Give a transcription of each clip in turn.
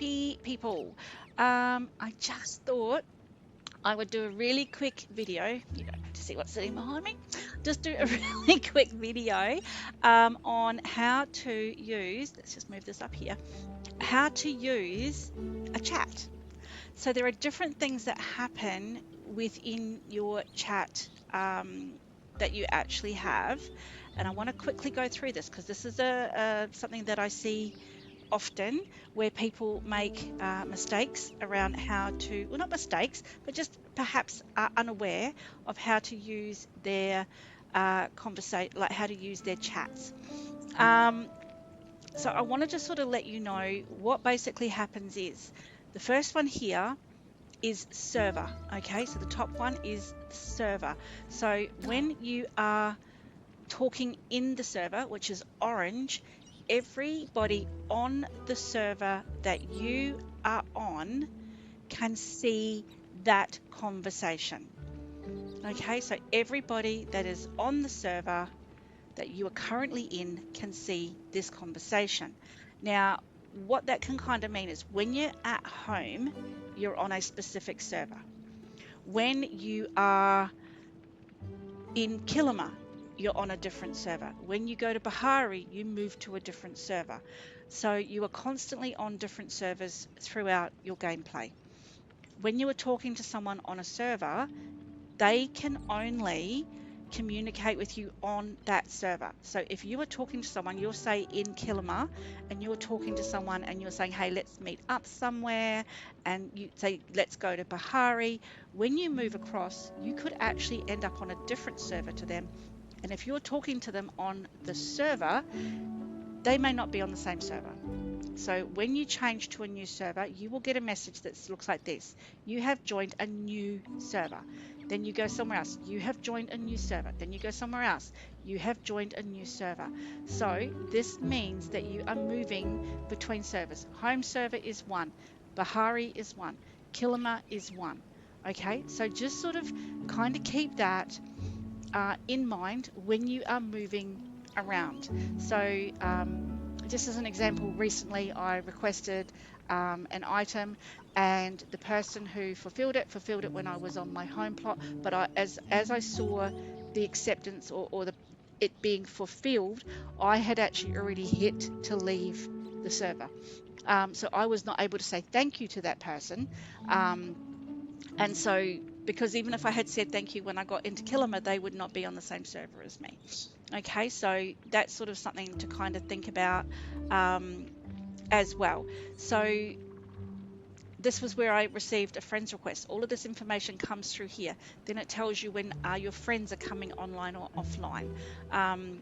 happy people. I just thought I would do a really quick video. You don't have to see what's sitting behind me. Just do a really quick video on how to use, let's just move this up here, how to use a chat. So there are different things that happen within your chat that you actually have. And I want to quickly go through this because this is something that I see often where people make mistakes around how to, well, not mistakes, but just perhaps are unaware of how to use their conversation, like how to use their chats. Um, so I want to just sort of let you know what basically happens is the first one here is server. Okay, so the top one is server. So when you are talking in the server, which is orange, everybody on the server that you are on can see that conversation. Okay, so everybody that is on the server that you are currently in can see this conversation. Now, what that can kind of mean is when you're at home, you're on a specific server. When you are in Kilima, you're on a different server. When you go to Bahari, you move to a different server. So you are constantly on different servers throughout your gameplay. When you are talking to someone on a server, they can only communicate with you on that server. So if you are talking to someone, you'll say in Kilima, and you're talking to someone and you're saying, hey, let's meet up somewhere, and you say, let's go to Bahari. When you move across, you could actually end up on a different server to them. And if you're talking to them on the server, they may not be on the same server. So when you change to a new server, you will get a message that looks like this. You have joined a new server. Then you go somewhere else. You have joined a new server. Then you go somewhere else. You have joined a new server. So this means that you are moving between servers. Home server is one. Bahari is one. Kilima is one. Okay, so just sort of kind of keep that in mind when you are moving around. So just as an example, recently I requested an item, and the person who fulfilled it when I was on my home plot. But as I saw the acceptance or it being fulfilled, I had actually already hit to leave the server. So I was not able to say thank you to that person. Um, and so, because even if I had said thank you when I got into Kilima, they would not be on the same server as me. Okay, so that's sort of something to kind of think about um, as well. So this was where I received a friend's request. All of this information comes through here. Then it tells you when your friends are coming online or offline. Um,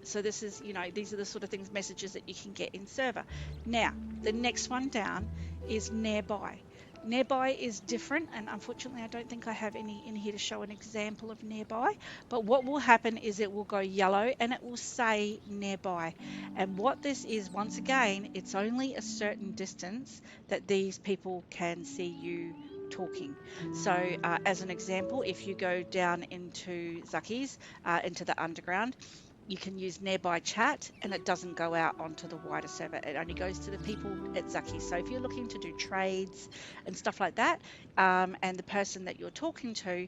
so this is, these are the sort of things, messages that you can get in server. Now, the next one down is nearby. Nearby is different, and unfortunately I don't think I have any in here to show an example of nearby, but what will happen is it will go yellow and it will say nearby. And what this is, once again, it's only a certain distance that these people can see you talking. So as an example, if you go down into Zaki's, into the underground, you can use nearby chat and it doesn't go out onto the wider server. It only goes to the people at Zaki. So if you're looking to do trades and stuff like that, and the person that you're talking to,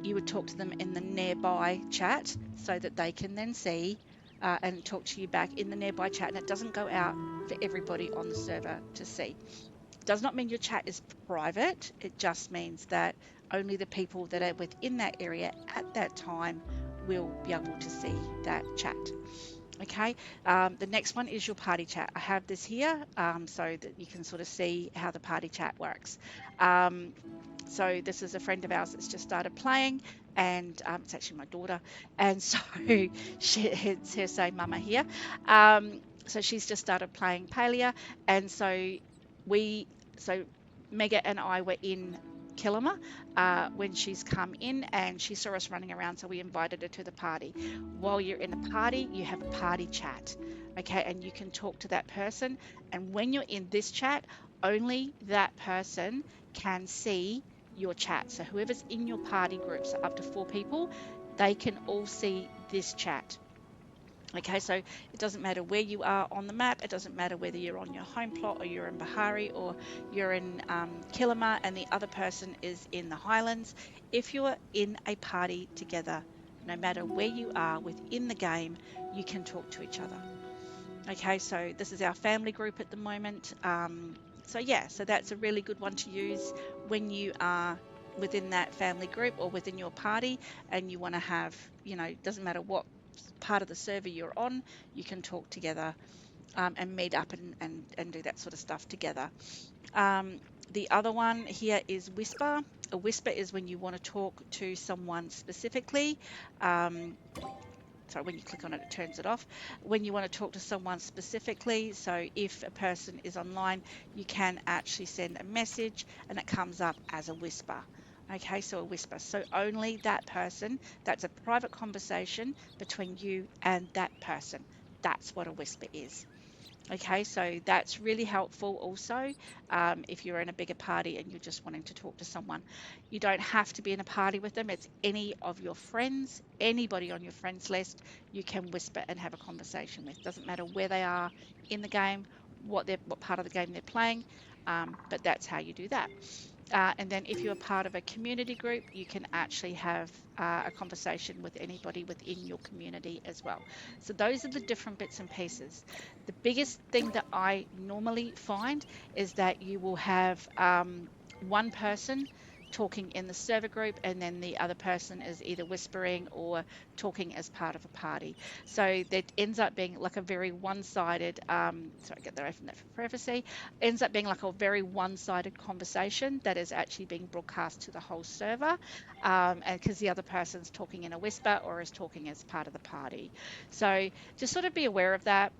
you would talk to them in the nearby chat so that they can then see and talk to you back in the nearby chat, and it doesn't go out for everybody on the server to see. Does not mean your chat is private. It just means that only the people that are within that area at that time will be able to see that chat. Okay, the next one is your party chat. I have this here so that you can sort of see how the party chat works. So this is a friend of ours that's just started playing, and it's actually my daughter, and so it's her saying mama here. So she's just started playing Palia, and so Mega and I were in Kilima when she's come in, and she saw us running around, so we invited her to the party. While you're in the party, you have a party chat, okay, and you can talk to that person. And when you're in this chat, only that person can see your chat. So whoever's in your party group, so up to 4 people, they can all see this chat. Okay, so it doesn't matter where you are on the map. It doesn't matter whether you're on your home plot or you're in Bahari or you're in Kilima and the other person is in the Highlands. If you're in a party together, no matter where you are within the game, you can talk to each other. Okay, so this is our family group at the moment. So yeah, so that's a really good one to use when you are within that family group or within your party and you want to have, doesn't matter what part of the server you're on, you can talk together and meet up and do that sort of stuff together. Um, the other one here is Whisper. A whisper is when you want to talk to someone specifically. Um, Sorry, when you click on it, it turns it off. When you want to talk to someone specifically, so if a person is online, you can actually send a message and it comes up as a whisper. Okay, so a whisper. So only that person, that's a private conversation between you and that person. That's what a whisper is. Okay, so that's really helpful also if you're in a bigger party and you're just wanting to talk to someone. You don't have to be in a party with them. It's any of your friends, anybody on your friends list, you can whisper and have a conversation with. Doesn't matter where they are in the game, what part of the game they're playing, but that's how you do that. And then if you're part of a community group, you can actually have a conversation with anybody within your community as well. So those are the different bits and pieces. The biggest thing that I normally find is that you will have one person talking in the server group and then the other person is either whispering or talking as part of a party. So that ends up being like a very one-sided, sorry, get that away from that for privacy, ends up being like a very one-sided conversation that is actually being broadcast to the whole server, and because the other person's talking in a whisper or is talking as part of the party. So just sort of be aware of that.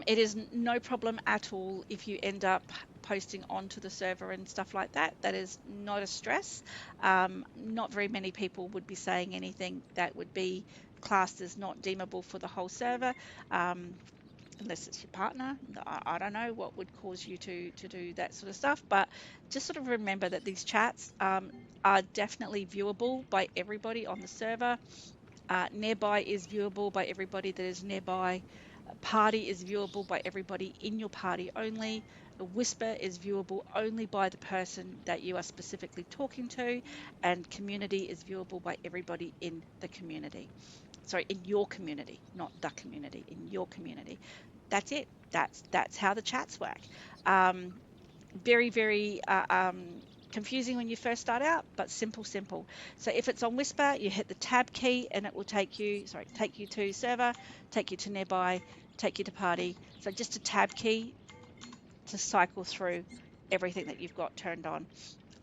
It is no problem at all if you end up posting onto the server and stuff like that. That is not a stress. Not very many people would be saying anything that would be classed as not deemable for the whole server. Unless it's your partner. I don't know what would cause you to do that sort of stuff, but just sort of remember that these chats are definitely viewable by everybody on the server. Nearby is viewable by everybody that is nearby. A party is viewable by everybody in your party only. A whisper is viewable only by the person that you are specifically talking to, and community is viewable by everybody in the community. Sorry, in your community, not the community, in your community. That's it. That's how the chats work. Um, Very, very confusing when you first start out, but simple, simple. So if it's on Whisper, you hit the tab key and it will take you to server, take you to nearby, take you to party. So just a tab key to cycle through everything that you've got turned on.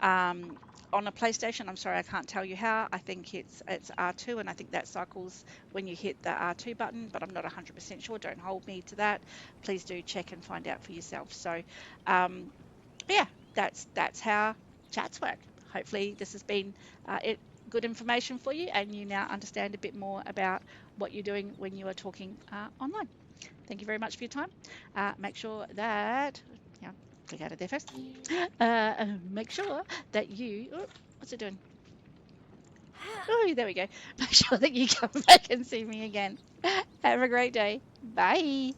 Um, on a PlayStation, I'm sorry, I can't tell you how. I think it's R2, and I think that cycles when you hit the R2 button, but I'm not 100% sure. Don't hold me to that. Please do check and find out for yourself. So, um, yeah, that's how chats work. Hopefully, this has been good information for you, and you now understand a bit more about what you're doing when you are talking online. Thank you very much for your time. Make sure that, yeah, click out of there first. Make sure that you, oh, what's it doing? Oh, there we go. Make sure that you come back and see me again. Have a great day. Bye.